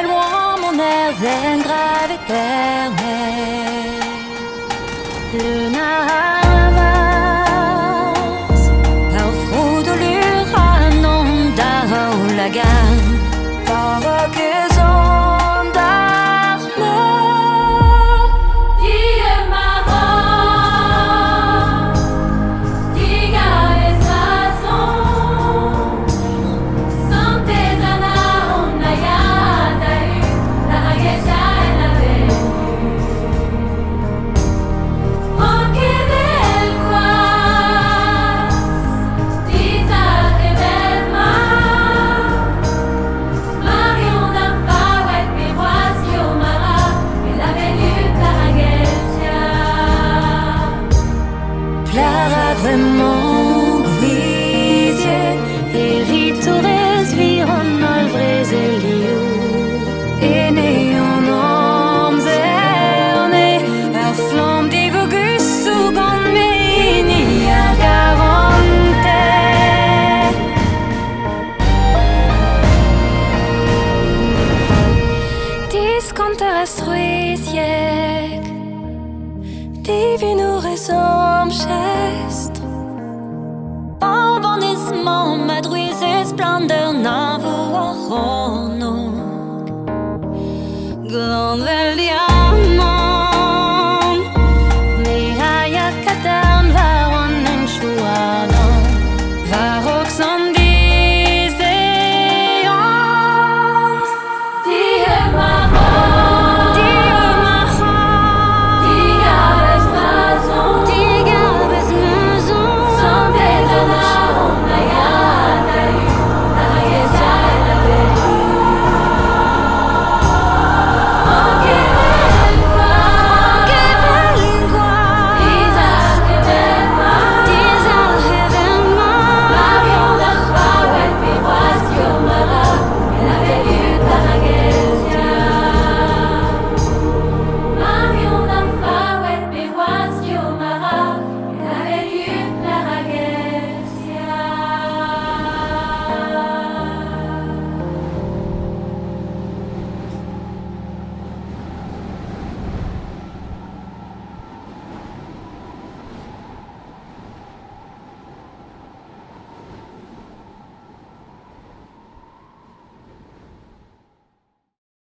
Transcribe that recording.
est loin, mon air zen grave éternel. Le navas, par froid de l'uranon d'Aolagan, par raison d'arme. Dieu marron, diga esrason, Sainte-Anne, on a yadaï, la hagecha et la veille. Vraiment guizier, eritores vironol vrezelio, et néon ormes erne, ar flamme divogus sugon meni ar garante. Disconteres ruisiec, divinures omchest, Bonbonnisement, madruises splendeur.